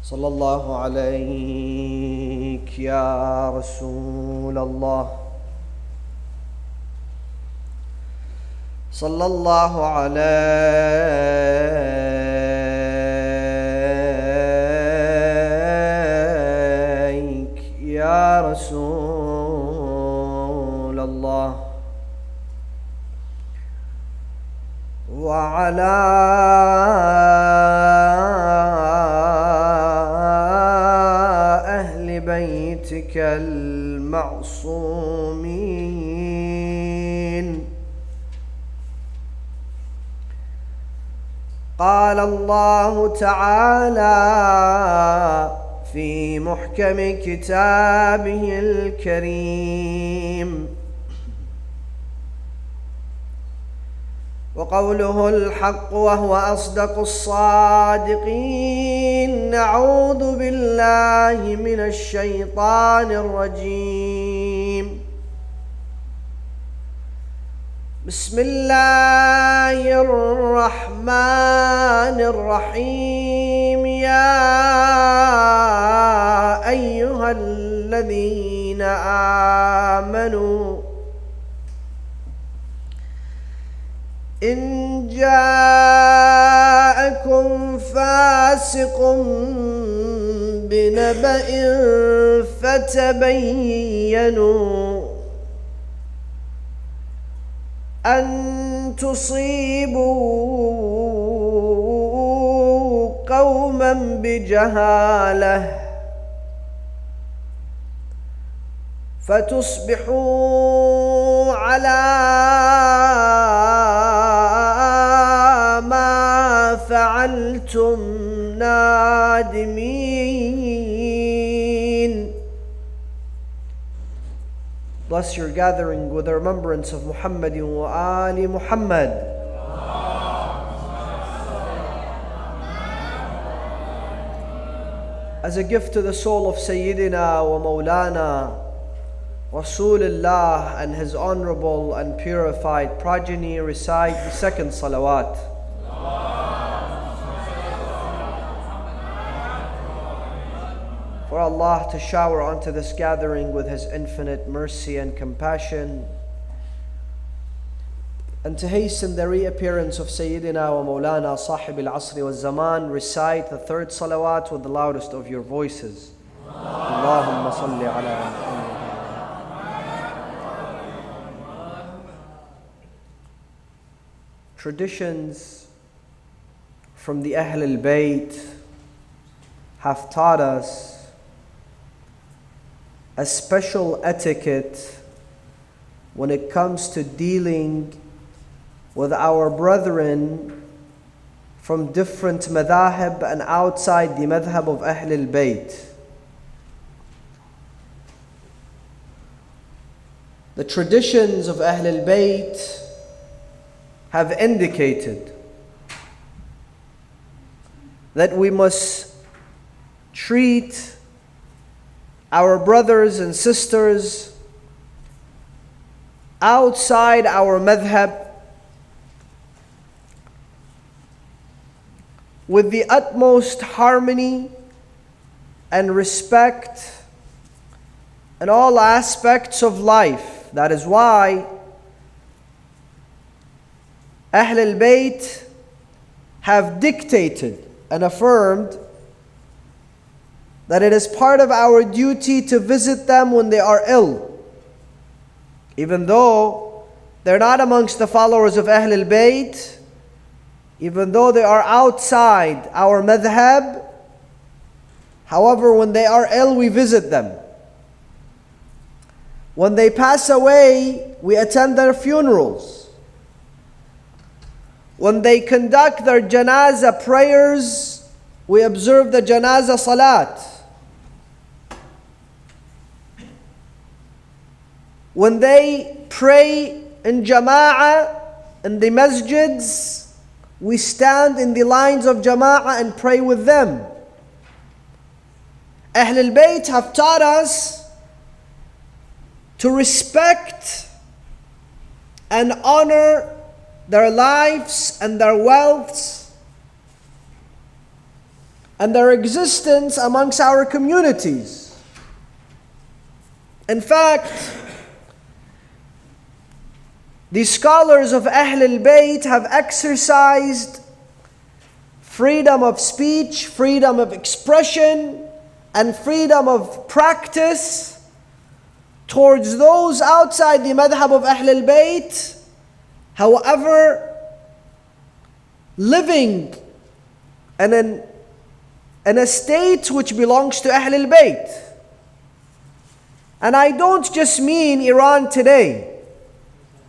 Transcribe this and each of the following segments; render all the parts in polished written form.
صلى الله عليك يا رسول الله صلى الله عليك يا رسول الله وعلى أهل بيتك المعصومين. قال الله تعالى في محكم كتابه الكريم: وقوله الحق وهو أصدق الصادقين. أعوذ بالله من الشيطان الرجيم. بسم الله الرحمن الرحيم. يا أيها الذين آمنوا إن جاءكم فاسق بنبأ فتبينوا أن تصيبوا قوما بجهالة فتصبحوا على ما فعلتم نادمين. Bless your gathering with the remembrance of Muhammad wa Ali Muhammad. As a gift to the soul of Sayyidina wa Mawlana Rasulullah and his honorable and purified progeny, recite the second salawat. For Allah to shower onto this gathering with His infinite mercy and compassion, and to hasten the reappearance of Sayyidina wa Mawlana Sahib al-Asri wa Zaman, recite the third salawat with the loudest of your voices. Allahumma salli ala Muhammad. Traditions from the Ahl al-Bayt have taught us a special etiquette when it comes to dealing with our brethren from different madhahib and outside the madhab of Ahl al-Bayt. The traditions of Ahl al-Bayt have indicated that we must treat our brothers and sisters outside our madhab with the utmost harmony and respect in all aspects of life. That is why Ahl al-Bayt have dictated and affirmed that it is part of our duty to visit them when they are ill. Even though they're not amongst the followers of Ahl al-Bayt, even though they are outside our madhab, however, when they are ill, we visit them. When they pass away, we attend their funerals. When they conduct their janazah prayers, we observe the janazah salat. When they pray in jama'ah in the masjids, we stand in the lines of jama'ah and pray with them. Ahl al-Bayt have taught us to respect and honor their lives and their wealths and their existence amongst our communities. In fact, the scholars of Ahl al-Bayt have exercised freedom of speech, freedom of expression, and freedom of practice towards those outside the madhab of Ahl al-Bayt, however, living in a state which belongs to Ahl al-Bayt. And I don't just mean Iran today,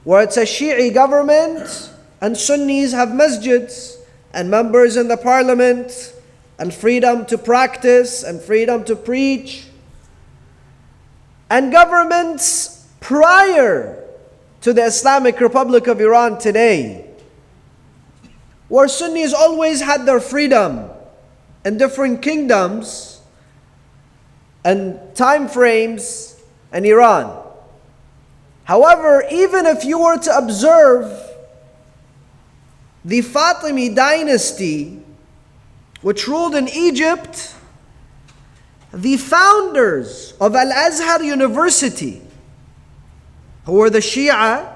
where it's a Shi'i government and Sunnis have masjids and members in the parliament and freedom to practice and freedom to preach. And governments prior to the Islamic Republic of Iran today, where Sunnis always had their freedom in different kingdoms and time frames in Iran. However, even if you were to observe the Fatimi dynasty, which ruled in Egypt, the founders of Al-Azhar University, who were the Shia,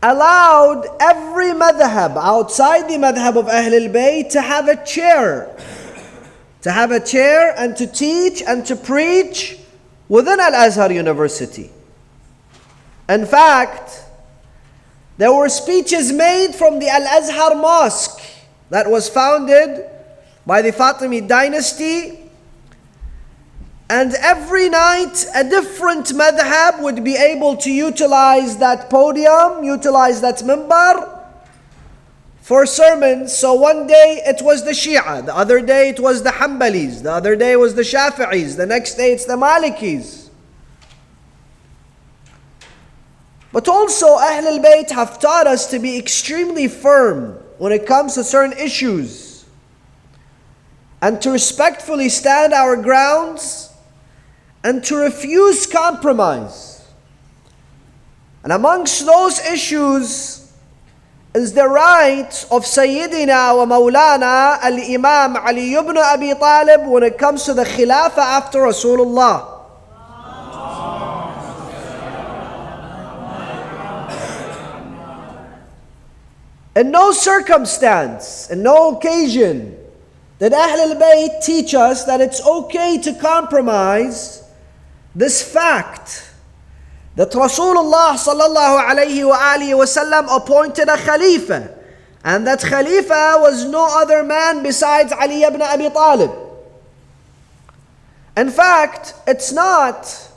allowed every madhab outside the madhab of Ahl al-Bayt to have a chair. And to teach and to preach within Al-Azhar University. In fact, there were speeches made from the Al-Azhar Mosque that was founded by the Fatimi dynasty, and every night a different madhab would be able to utilize that podium, utilize that minbar for sermons. So one day it was the Shia, the other day it was the Hanbalis, the other day it was the Shafi'is, the next day it's the Malikis. But also Ahl al-Bayt have taught us to be extremely firm when it comes to certain issues, and to respectfully stand our grounds, and to refuse compromise. And amongst those issues is the right of Sayyidina wa Mawlana al-Imam Ali ibn Abi Talib when it comes to the Khilafah after Rasulullah. In no circumstance, in no occasion, did Ahl al-Bayt teach us that it's okay to compromise this fact that Rasulullah sallallahu alayhi wa alihi wasallam appointed a Khalifa, and that Khalifa was no other man besides Ali ibn Abi Talib. In fact, it's not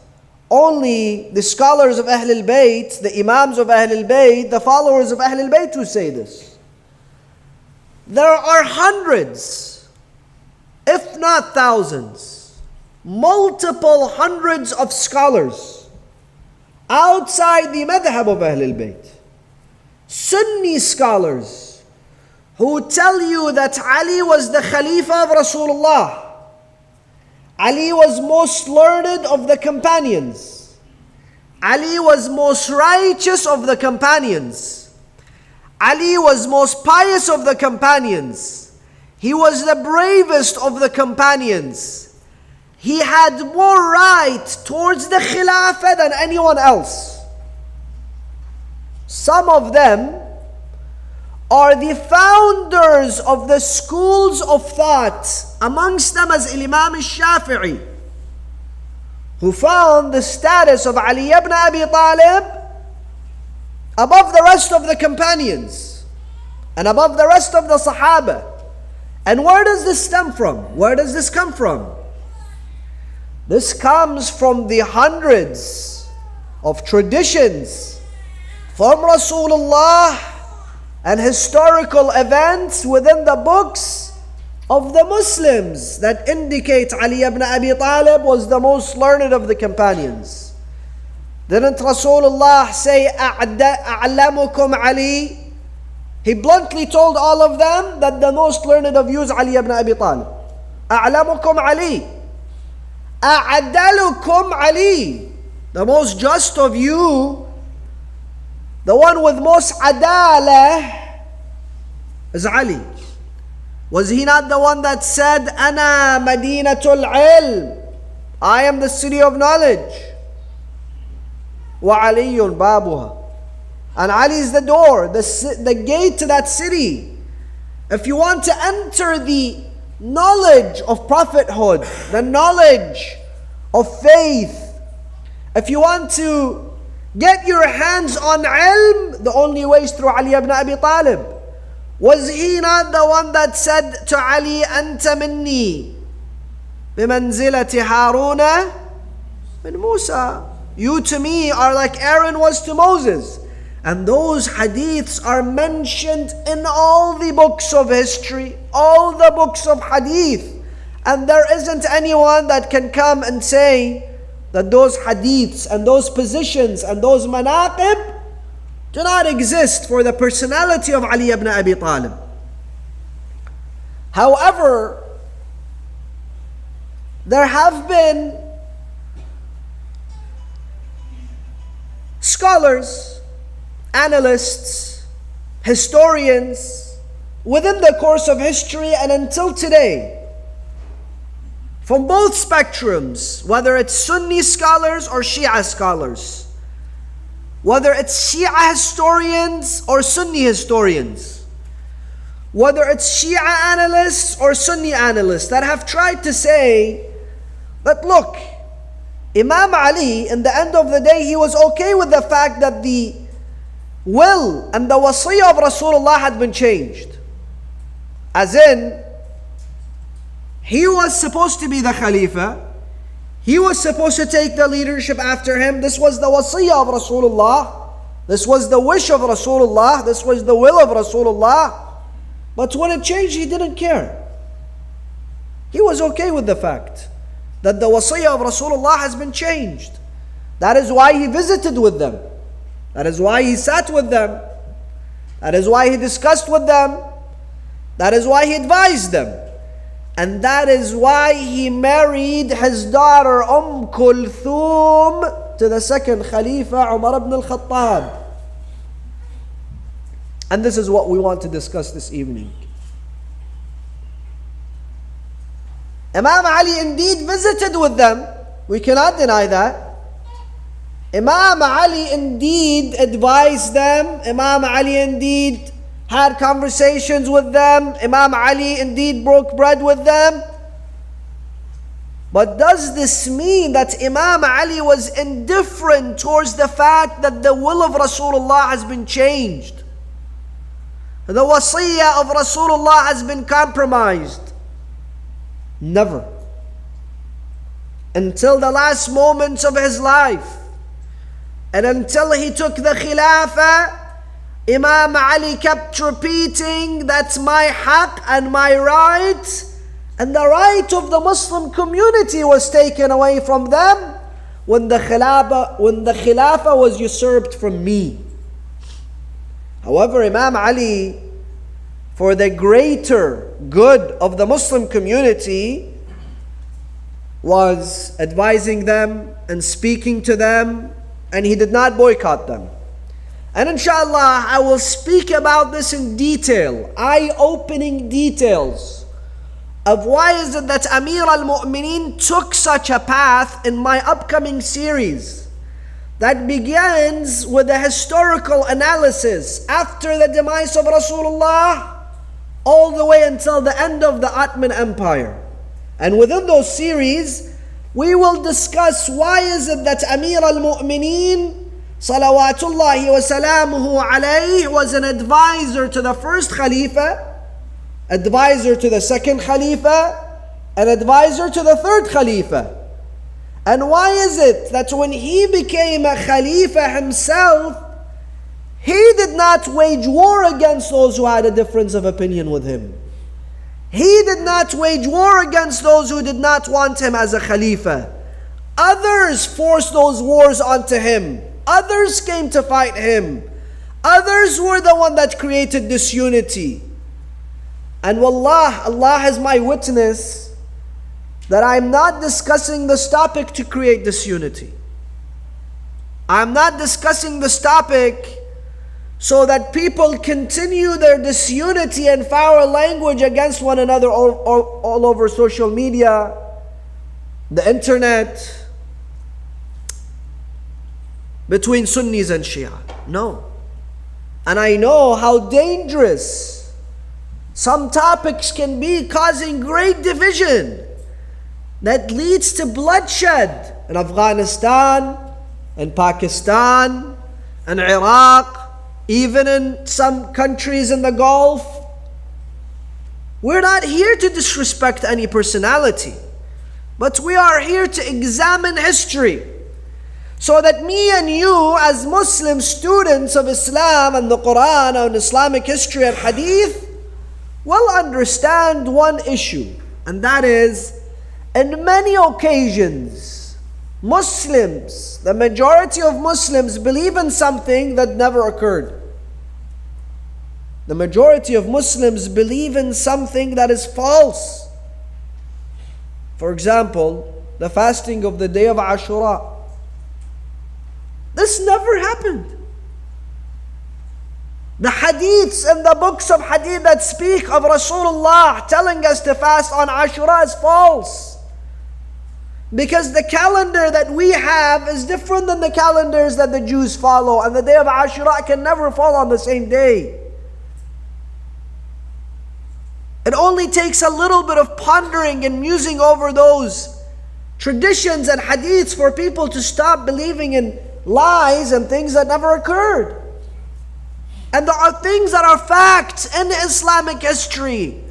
only the scholars of Ahl al-Bayt, the Imams of Ahl al-Bayt, the followers of Ahl al-Bayt who say this. There are hundreds, if not thousands, multiple hundreds of scholars outside the madhab of Ahl al-Bayt, Sunni scholars, who tell you that Ali was the Khalifa of Rasulullah. Ali was most learned of the companions. Ali was most righteous of the companions. Ali was most pious of the companions. He was the bravest of the companions. He had more right towards the Khilafah than anyone else. Some of them are the founders of the schools of thought, amongst them as Imam Shafi'i, who found the status of Ali ibn Abi Talib above the rest of the companions and above the rest of the Sahaba. And where does this stem from? Where does this come from? This comes from the hundreds of traditions from Rasulullah and historical events within the books of the Muslims that indicate Ali ibn Abi Talib was the most learned of the companions. Didn't Rasulullah say, "A'lamukum Ali"? He bluntly told all of them that the most learned of you is Ali ibn Abi Talib. "A'lamukum Ali." "A'adalukum Ali." The most just of you, the one with most adalah, is Ali. Was he not the one that said, Ana Madinatul Ilm? I am the city of knowledge. Wa Aliyun Babuha. And Ali is the door, the gate to that city. If you want to enter the knowledge of prophethood, the knowledge of faith, if you want to get your hands on ilm, the only way is through Ali ibn Abi Talib. Was he not the one that said to Ali, Anta minni bimanzilati Haruna min Musa? You to me are like Aaron was to Moses. And those hadiths are mentioned in all the books of history, all the books of hadith. And there isn't anyone that can come and say that those hadiths and those positions and those manaqib do not exist for the personality of Ali ibn Abi Talib. However, there have been scholars, analysts, historians within the course of history and until today, from both spectrums, whether it's Sunni scholars or Shia scholars, whether it's Shia historians or Sunni historians, whether it's Shia analysts or Sunni analysts that have tried to say that, look, Imam Ali, in the end of the day, he was okay with the fact that the will and the wasiyah of Rasulullah had been changed. As in, he was supposed to be the Khalifa. He was supposed to take the leadership after him. This was the wasiyah of Rasulullah. This was the wish of Rasulullah. This was the will of Rasulullah. But when it changed, he didn't care. He was okay with the fact that the wasiyah of Rasulullah has been changed. That is why he visited with them. That is why he sat with them. That is why he discussed with them. That is why he advised them. And that is why he married his daughter Kulthum to the second Khalifa, Umar ibn al-Khattab. And this is what we want to discuss this evening. Imam Ali indeed visited with them. We cannot deny that. Imam Ali indeed advised them. Imam Ali indeed had conversations with them. Imam Ali indeed broke bread with them. But does this mean that Imam Ali was indifferent towards the fact that the will of Rasulullah has been changed? The wasiyah of Rasulullah has been compromised? Never. Until the last moments of his life. And until he took the Khilafah, Imam Ali kept repeating, that's my haqq and my right. And the right of the Muslim community was taken away from them when the Khilafah was usurped from me. However, Imam Ali, for the greater good of the Muslim community, was advising them and speaking to them, and he did not boycott them. And inshallah, I will speak about this in detail, eye-opening details of why is it that Amir al-Mu'mineen took such a path in my upcoming series that begins with a historical analysis after the demise of Rasulullah all the way until the end of the Ottoman Empire. And within those series, we will discuss why is it that Amir al-Mu'mineen salawatullahi wa salamuhu alayhi was an advisor to the first Khalifa, advisor to the second Khalifa, and advisor to the third Khalifa. And why is it that when he became a Khalifa himself, he did not wage war against those who had a difference of opinion with him? He did not wage war against those who did not want him as a Khalifa. Others forced those wars onto him. Others came to fight him. Others were the one that created disunity. And wallah, Allah is my witness that I am not discussing this topic to create disunity. I am not discussing this topic so that people continue their disunity and foul language against one another all over social media, the internet, between Sunnis and Shia. No. And I know how dangerous some topics can be, causing great division that leads to bloodshed in Afghanistan, in Pakistan, in Iraq, even in some countries in the Gulf. We're not here to disrespect any personality, but we are here to examine history, so that me and you, as Muslim students of Islam and the Quran and Islamic history and Hadith, will understand one issue, and that is, in many occasions, Muslims, the majority of Muslims, believe in something that never occurred. The majority of Muslims believe in something that is false. For example, the fasting of the day of Ashura. This never happened. The hadiths and the books of hadith that speak of Rasulullah telling us to fast on Ashura is false. Because the calendar that we have is different than the calendars that the Jews follow. And the day of Ashura can never fall on the same day. It only takes a little bit of pondering and musing over those traditions and hadiths for people to stop believing in lies and things that never occurred. And there are things that are facts in Islamic history.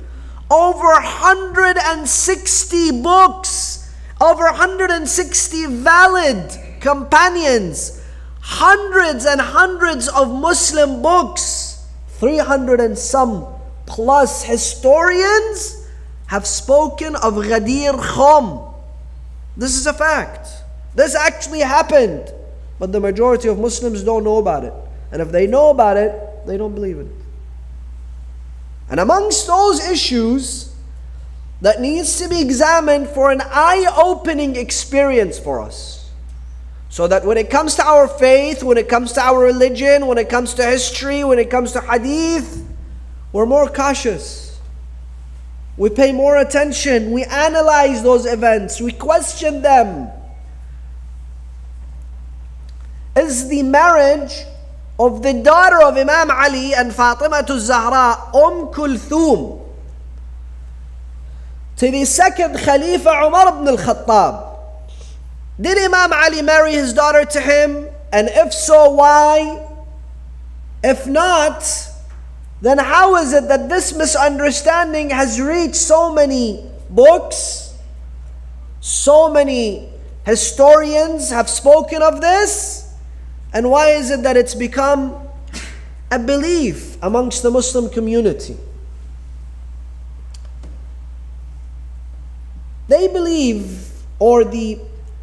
Over 160 books, over 160 valid companions, hundreds and hundreds of Muslim books, 300 and some plus historians have spoken of Ghadir Khum. This is a fact. This actually happened. But the majority of Muslims don't know about it. And if they know about it, they don't believe it. And amongst those issues that needs to be examined for an eye-opening experience for us, so that when it comes to our faith, when it comes to our religion, when it comes to history, when it comes to hadith, we're more cautious. We pay more attention. We analyze those events. We question them. Is the marriage of the daughter of Imam Ali and Fatima Zahra, Kulthum, to the second Khalifa Umar ibn al-Khattab, did Imam Ali marry his daughter to him? And if so, why? If not, then how is it that this misunderstanding has reached so many books, so many historians have spoken of this? And why is it that it's become a belief amongst the Muslim community? They believe, or the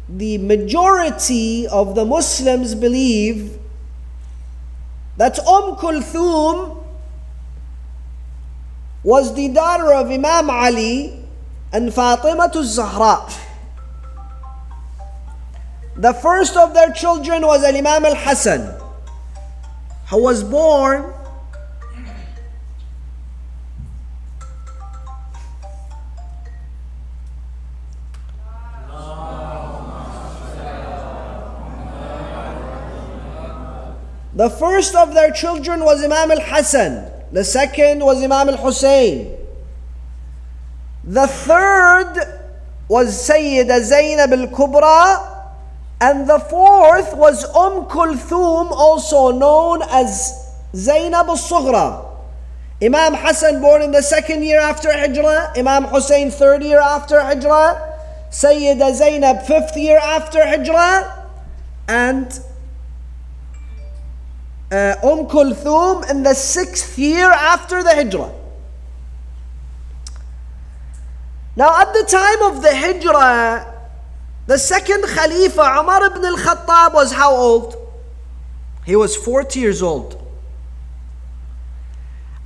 majority of the Muslims believe, that Kulthum was the daughter of Imam Ali and Fatima Zahra. The first of their children was Imam al-Hasan, who was born The first of their children was Imam al-Hasan. The second was Imam al-Hussein. The third was Sayyida Zainab al-Kubra. And the fourth was Kulthum, also known as Zainab al-Sughra. Imam Hassan born in the second year after Hijrah. Imam Hussein third year after Hijrah. Sayyida Zainab fifth year after Hijrah. And Kulthum in the sixth year after the Hijrah. Now at the time of the Hijrah, the second Khalifa, Umar ibn al-Khattab, was how old? He was 40 years old.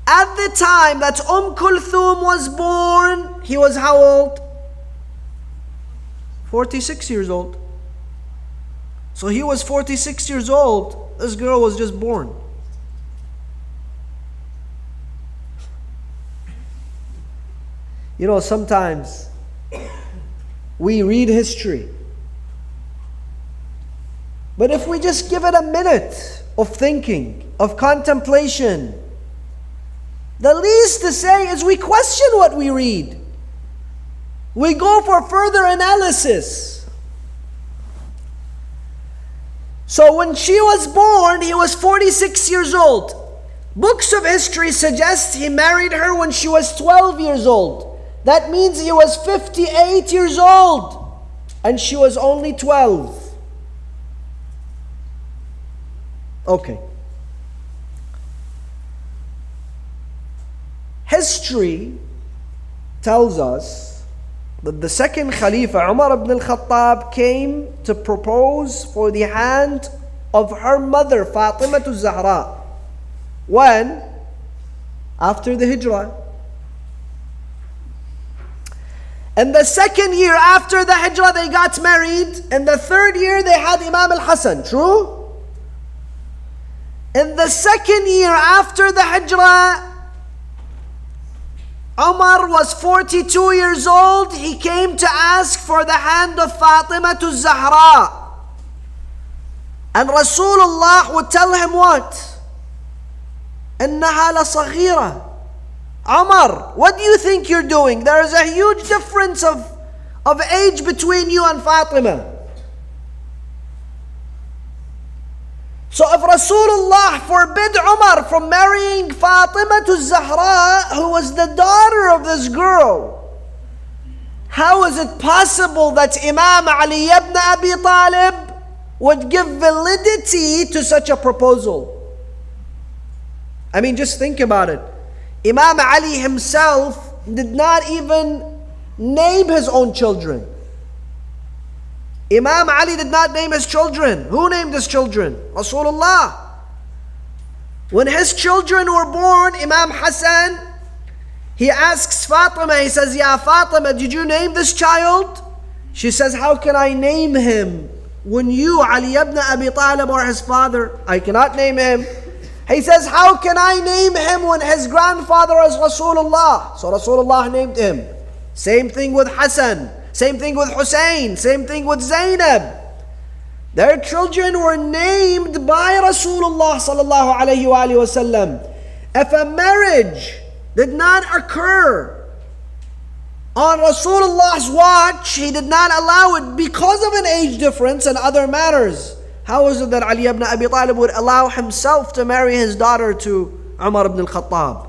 At the time that Kulthum was born, he was how old? 46 years old. So he was 46 years old. This girl was just born. You know, sometimes we read history, but if we just give it a minute of thinking, of contemplation, the least to say is we question what we read. We go for further analysis. So when she was born, he was 46 years old. Books of history suggest he married her when she was 12 years old. That means he was 58 years old and she was only 12. Okay. History tells us that the second Khalifa, Umar ibn al-Khattab, came to propose for the hand of her mother, Fatima al-Zahra. When? After the Hijrah. In the second year after the Hijrah, they got married. In the third year, they had Imam al-Hasan. True? In the second year after the Hijrah, Umar was 42 years old. He came to ask for the hand of Fatima to Zahra. And Rasulullah would tell him what? إنها لصغيرة. Umar, what do you think you're doing? There is a huge difference of age between you and Fatima. So if Rasulullah forbid Umar from marrying Fatima to Zahra, who was the daughter of this girl, how is it possible that Imam Ali ibn Abi Talib would give validity to such a proposal? I mean, just think about it. Imam Ali himself did not even name his own children. Imam Ali did not name his children. Who named his children? Rasulullah. When his children were born, Imam Hassan, he asks Fatima, he says, Ya Fatima, did you name this child? She says, how can I name him when you, Ali ibn Abi Talib, are his father? I cannot name him. He says, how can I name him when his grandfather is Rasulullah? So Rasulullah named him. Same thing with Hassan. Same thing with Hussein. Same thing with Zainab. Their children were named by Rasulullah sallallahu alayhi wa sallam. If a marriage did not occur on Rasulullah's watch, he did not allow it because of an age difference and other matters. How is it that Ali ibn Abi Talib would allow himself to marry his daughter to Umar ibn al-Khattab?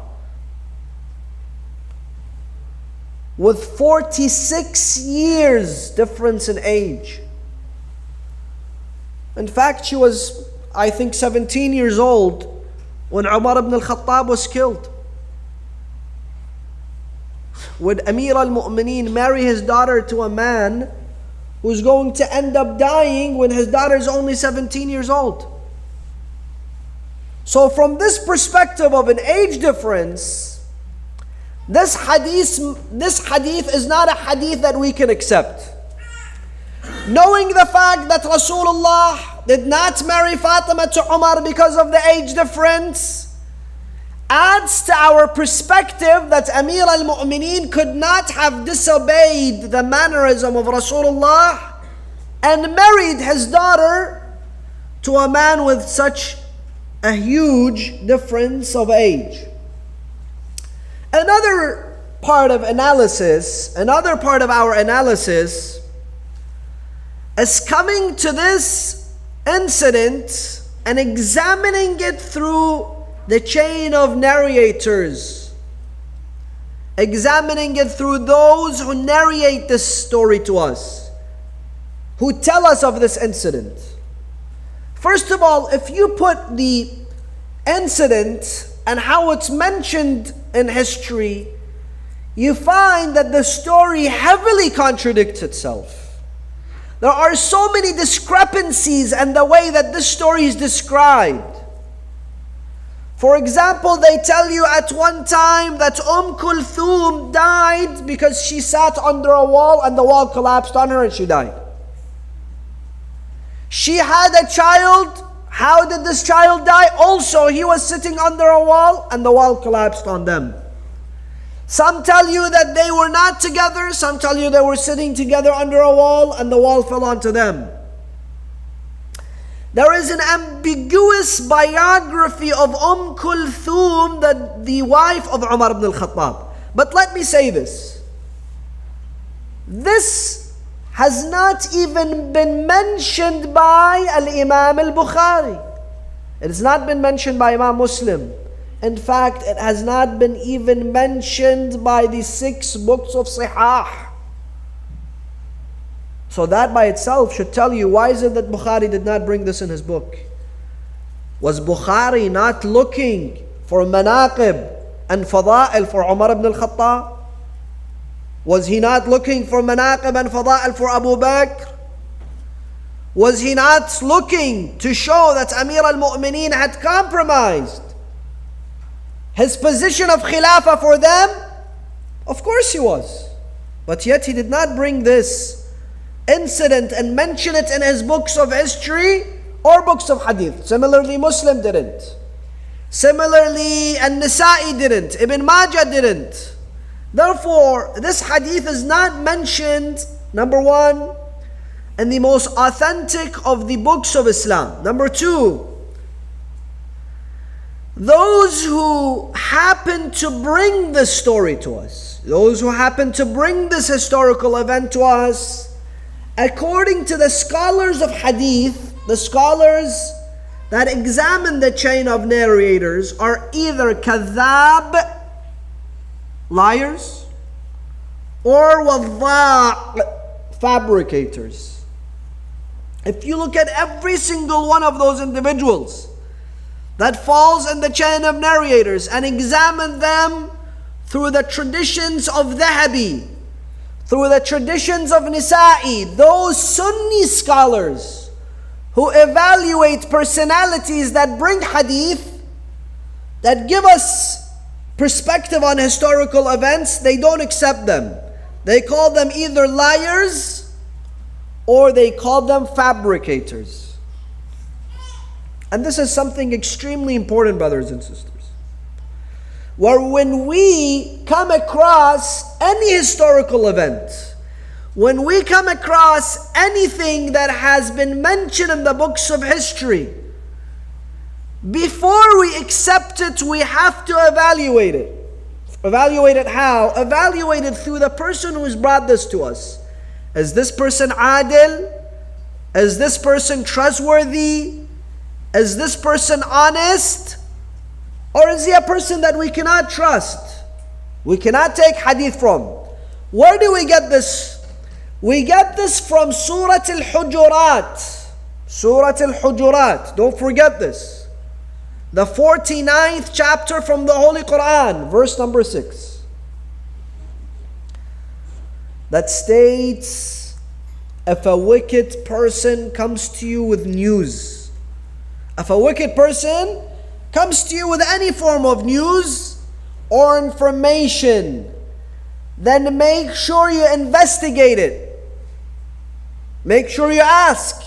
With 46 years difference in age. In fact, she was, I think, 17 years old when Umar ibn al-Khattab was killed. Would Amir al-Mu'mineen marry his daughter to a man who's going to end up dying when his daughter is only 17 years old? So from this perspective of an age difference, this hadith is not a hadith that we can accept. Knowing the fact that Rasulullah did not marry Fatima to Umar because of the age difference adds to our perspective that Amir al-Mu'mineen could not have disobeyed the mannerism of Rasulullah and married his daughter to a man with such a huge difference of age. Another part of our analysis is coming to this incident and examining it through the chain of narrators. Examining it through those who narrate this story to us, who tell us of this incident. First of all, if you put the incident and how it's mentioned in history, you find that the story heavily contradicts itself. There are so many discrepancies in the way that this story is described. For example, they tell you at one time that Kulthum died because she sat under a wall and the wall collapsed on her and she died. She had a child. How did this child die? Also, he was sitting under a wall and the wall collapsed on them. Some tell you that they were not together. Some tell you they were sitting together under a wall and the wall fell onto them. There is an ambiguous biography of Kulthum, the wife of Umar ibn al-Khattab. But let me say this. This has not even been mentioned by Al-Imam al-Bukhari. It has not been mentioned by Imam Muslim. In fact, it has not been even mentioned by the 6 books of Sihah. So that by itself should tell you, why is it that Bukhari did not bring this in his book? Was Bukhari not looking for manaqib and fada'il for Umar ibn al-Khattab? Was he not looking for manaqib and fada'il for Abu Bakr? Was he not looking to show that Amir al-Mu'mineen had compromised his position of khilafah for them? Of course he was. But yet he did not bring this incident and mention it in his books of history or books of hadith. Similarly, Muslim didn't. Similarly, An-Nasa'i didn't. Ibn Majah didn't. Therefore, this hadith is not mentioned, number 1, in the most authentic of the books of Islam. Number 2, those who happen to bring this story to us, those who happen to bring this historical event to us, according to the scholars of hadith, the scholars that examine the chain of narrators, are either kadhab, liars, or wadda', fabricators. If you look at every single one of those individuals that falls in the chain of narrators and examine them through the traditions of Dhahabi, through the traditions of Nisa'i, those Sunni scholars who evaluate personalities that bring hadith, that give us perspective on historical events, they don't accept them. They call them either liars or they call them fabricators. And this is something extremely important, brothers and sisters. Where when we come across any historical event, when we come across anything that has been mentioned in the books of history, before we accept it, we have to evaluate it. Evaluate it how? Evaluate it through the person who has brought this to us. Is this person adil? Is this person trustworthy? Is this person honest? Or is he a person that we cannot trust? We cannot take hadith from. Where do we get this? We get this from Surah Al-Hujurat. Surah Al-Hujurat. Don't forget this. The 49th chapter from the Holy Quran, verse number 6. That states, if a wicked person comes to you with news, if a wicked person comes to you with any form of news or information, then make sure you investigate it. Make sure you ask.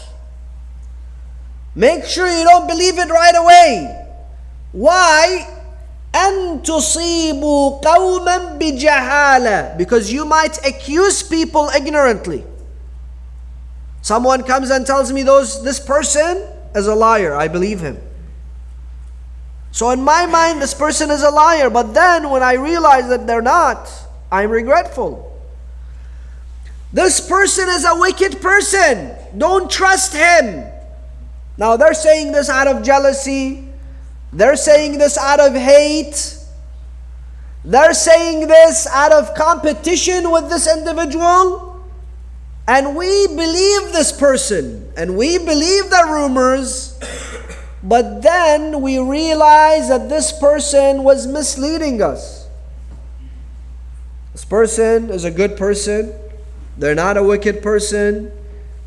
Make sure you don't believe it right away. Why? أَن تُصِيبُوا قَوْمًا بِجَهَالَةٍ, because you might accuse people ignorantly. Someone comes and tells me this person is a liar. I believe him. So in my mind, this person is a liar. But then when I realize that they're not, I'm regretful. This person is a wicked person. Don't trust him. Now they're saying this out of jealousy. They're saying this out of hate. They're saying this out of competition with this individual. And we believe this person. And we believe the rumors. But then we realize that this person was misleading us. This person is a good person. They're not a wicked person.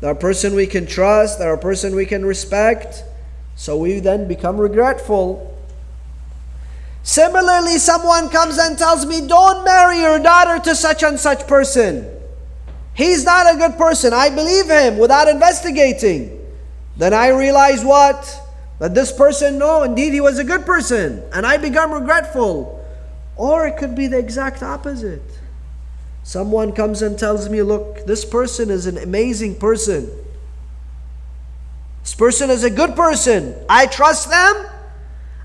They're a person we can trust. They're a person we can respect. So we then become regretful. Similarly, someone comes and tells me, don't marry your daughter to such and such person. He's not a good person. I believe him without investigating. Then I realize what? That this person, no, indeed he was a good person. And I become regretful. Or it could be the exact opposite. Someone comes and tells me, look, this person is an amazing person. This person is a good person. I trust them,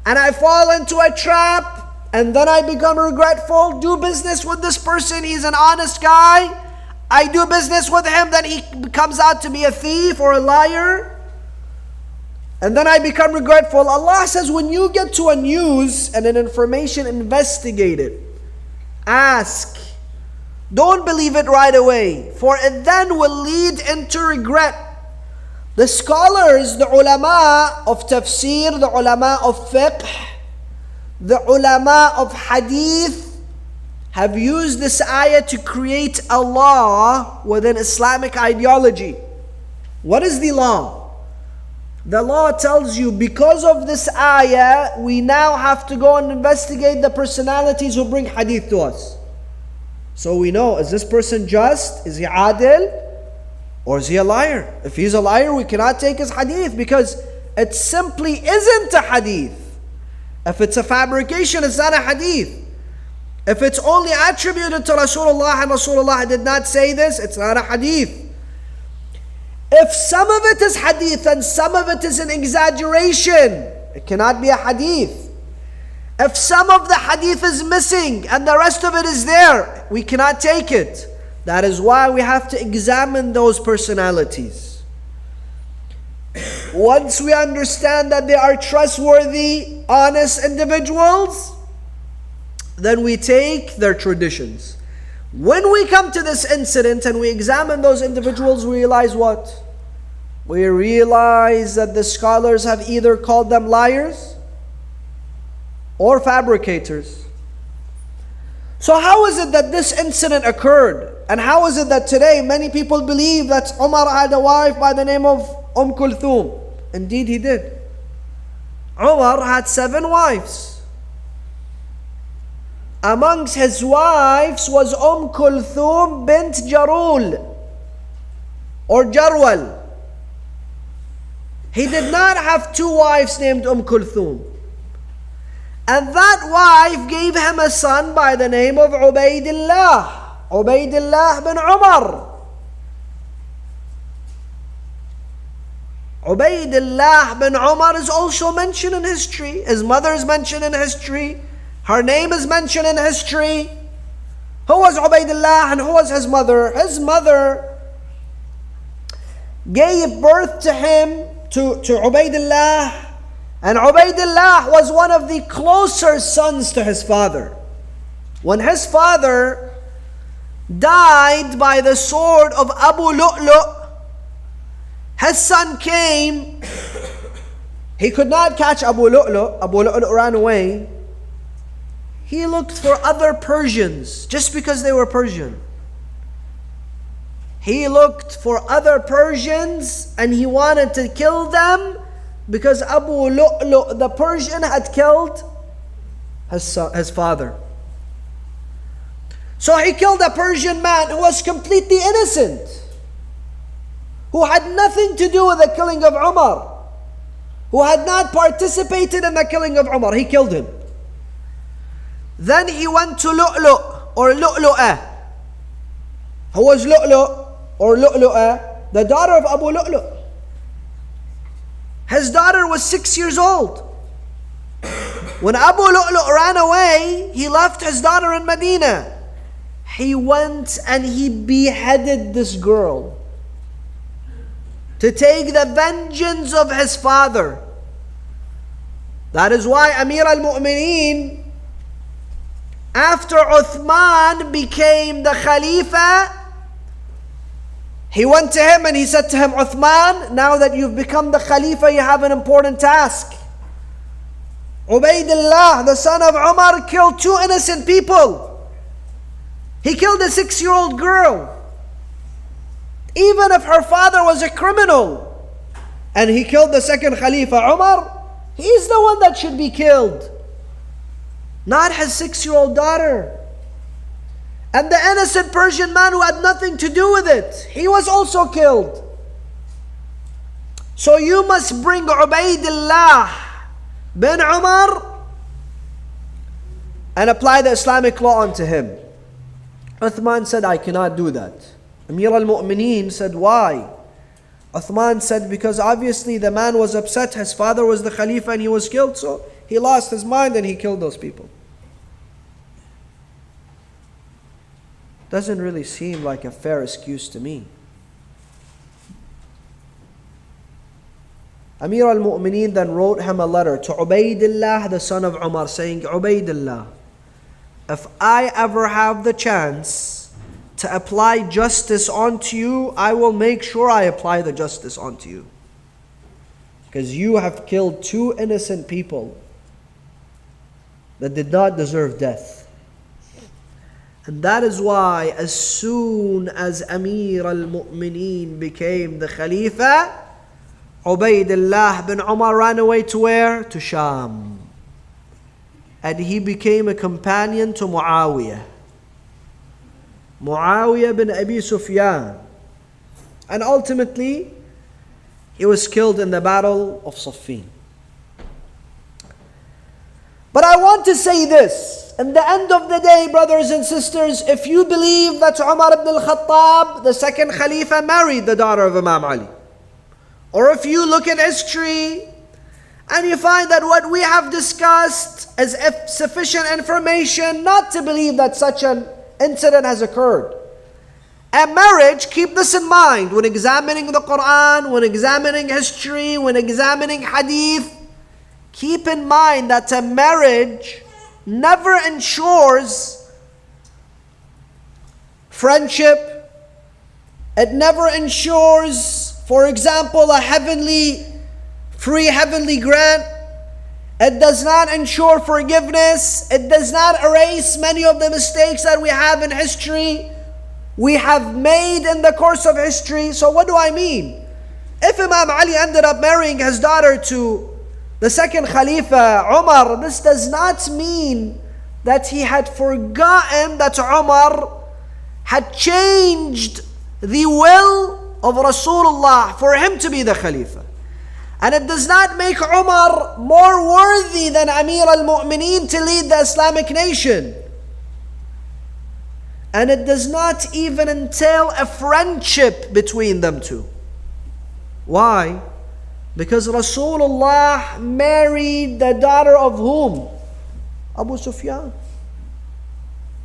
and I fall into a trap, and then I become regretful. Do business with this person. He's an honest guy. I do business with him, then he comes out to be a thief or a liar. And then I become regretful. Allah says, when you get to a news and an information, investigate it. Ask. Don't believe it right away, for it then will lead into regret. The scholars, the ulama of tafsir, the ulama of fiqh, the ulama of hadith have used this ayah to create a law within Islamic ideology. What is the law? The law tells you, because of this ayah, we now have to go and investigate the personalities who bring hadith to us. So we know, is this person just? Is he adil? Or is he a liar? If he's a liar, we cannot take his hadith because it simply isn't a hadith. If it's a fabrication, it's not a hadith. If it's only attributed to Rasulullah and Rasulullah did not say this, it's not a hadith. If some of it is hadith and some of it is an exaggeration, it cannot be a hadith. If some of the hadith is missing and the rest of it is there, we cannot take it. That is why we have to examine those personalities. Once we understand that they are trustworthy, honest individuals, then we take their traditions. When we come to this incident and we examine those individuals, we realize what? We realize that the scholars have either called them liars or fabricators. So how is it that this incident occurred? And how is it that today many people believe that Umar had a wife by the name of Umm Kulthum? Indeed he did. Umar had 7 wives. Amongst his wives was Kulthum bint Jarul or Jarwal. He did not have 2 wives named Kulthum. And that wife gave him a son by the name of Ubaidillah bin Umar. Ubaidillah bin Umar is also mentioned in history. His mother is mentioned in history. Her name is mentioned in history. Who was Ubaidillah and who was his mother? His mother gave birth to him, to Ubaidillah. And Ubaidillah was one of the closer sons to his father. When his father died by the sword of Abu Lu'lu', his son came. He could not catch Abu Lu'lu'. Abu Lu'lu' ran away. He looked for other Persians just because they were Persian. He looked for other Persians and he wanted to kill them because Abu Lu'lu', the Persian, had killed his father. So he killed a Persian man who was completely innocent, who had nothing to do with the killing of Umar, who had not participated in the killing of Umar. He killed him. Then he went to Lu'lu' or Lu'lu'ah. Who was Lu'lu' or Lu'lu'ah? The daughter of Abu Lu'lu'. His daughter was 6 years old. When Abu Lu'lu' ran away, he left his daughter in Medina. He went and he beheaded this girl to take the vengeance of his father. That is why Amir al-Mu'mineen, after Uthman became the Khalifa, he went to him and he said to him, Uthman, now that you've become the Khalifa, you have an important task. Ubaidillah, the son of Umar, killed 2 innocent people. He killed a 6-year-old girl, even if her father was a criminal. And he killed the second Khalifa, Umar. He's the one that should be killed, not his 6-year-old daughter. And the innocent Persian man who had nothing to do with it, he was also killed. So you must bring Ubaidillah bin Umar and apply the Islamic law onto him. Uthman said, I cannot do that. Amir al-Mu'mineen said, why? Uthman said, because obviously the man was upset, his father was the Khalifa and he was killed, so he lost his mind and he killed those people. Doesn't really seem like a fair excuse to me. Amir al-Mu'mineen then wrote him a letter to Ubaydullah, the son of Umar, saying, Ubaydullah, if I ever have the chance to apply justice onto you, I will make sure I apply the justice onto you. Because you have killed two innocent people that did not deserve death. And that is why as soon as Amir al-Mu'mineen became the Khalifa, Ubaydullah bin Umar ran away to where? To Sham. And he became a companion to Muawiyah. Muawiyah bin Abi Sufyan. And ultimately, he was killed in the battle of Siffin. But I want to say this. In the end of the day, brothers and sisters, if you believe that Umar ibn al-Khattab, the second Khalifa, married the daughter of Imam Ali, or if you look at history and you find that what we have discussed is sufficient information not to believe that such an incident has occurred. A marriage, keep this in mind when examining the Quran, when examining history, when examining hadith. Keep in mind that a marriage never ensures friendship. It never ensures, for example, a free heavenly grant. It does not ensure forgiveness. It does not erase many of the mistakes that we have in history, we have made in the course of history. So what do I mean? If Imam Ali ended up marrying his daughter to the second Khalifa, Umar, this does not mean that he had forgotten that Umar had changed the will of Rasulullah for him to be the Khalifa. And it does not make Umar more worthy than Amir al-Mu'mineen to lead the Islamic nation. And it does not even entail a friendship between them two. Why? Because Rasulullah married the daughter of whom? Abu Sufyan.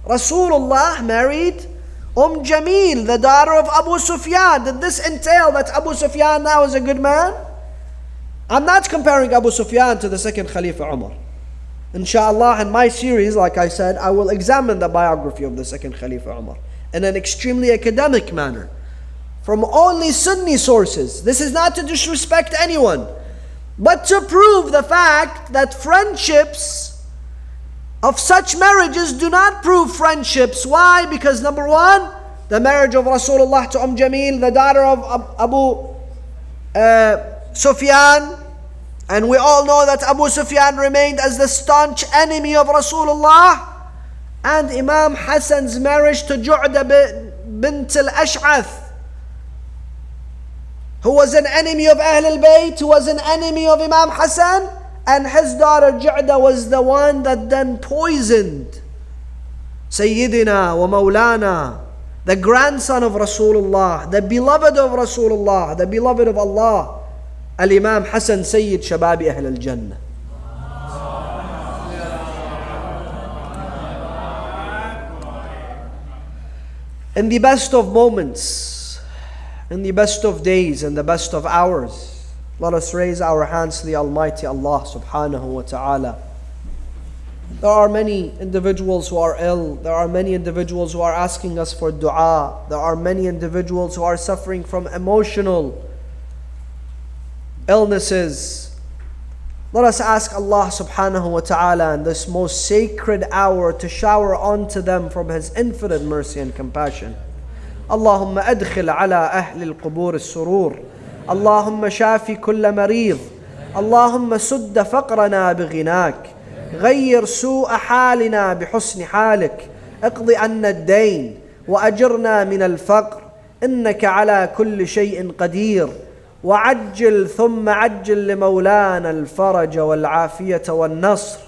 Rasulullah married Jamil, the daughter of Abu Sufyan. Did this entail that Abu Sufyan now is a good man? I'm not comparing Abu Sufyan to the second Khalifa Umar. Inshallah, in my series, like I said, I will examine the biography of the second Khalifa Umar in an extremely academic manner, from only Sunni sources. This is not to disrespect anyone, but to prove the fact that friendships of such marriages do not prove friendships. Why? Because number one, the marriage of Rasulullah to Jamil, the daughter of Abu Sufyan, and we all know that Abu Sufyan remained as the staunch enemy of Rasulullah, and Imam Hassan's marriage to Ju'da bint al-Ash'ath, who was an enemy of Ahl al-Bayt, who was an enemy of Imam Hassan, and his daughter Ju'da was the one that then poisoned Sayyidina wa Mawlana, the grandson of Rasulullah, the beloved of Rasulullah, the beloved of Allah, Al-Imam Hassan Sayyid Shababi Ahl al-Jannah. In the best of moments, in the best of days, in the best of hours, let us raise our hands to the Almighty Allah subhanahu wa ta'ala. There are many individuals who are ill. There are many individuals who are asking us for dua. There are many individuals who are suffering from emotional illnesses. Let us ask Allah subhanahu wa ta'ala in this most sacred hour to shower onto them from His infinite mercy and compassion. اللهم أدخل على أهل القبور السرور. اللهم شافي كل مريض. اللهم سد فقرنا بغناك. غير سوء حالنا بحسن حالك. اقض عنا الدين وأجرنا من الفقر. إنك على كل شيء قدير. وعجل ثم عجل لمولانا الفرج والعافية والنصر.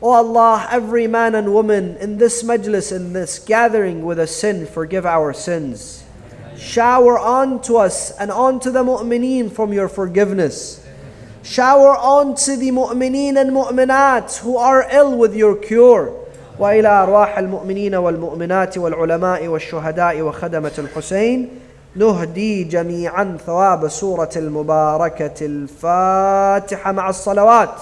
O Allah, every man and woman in this majlis, in this gathering with a sin, forgive our sins. Shower onto us and onto the mu'mineen from your forgiveness. Shower onto the mu'mineen and mu'minat who are ill with your cure. وإلى أرواح المؤمنين والمؤمنات والعلماء والشهداء وخدمة الحسين نهدي جميعا ثواب سورة المباركة الفاتحة مع الصلوات.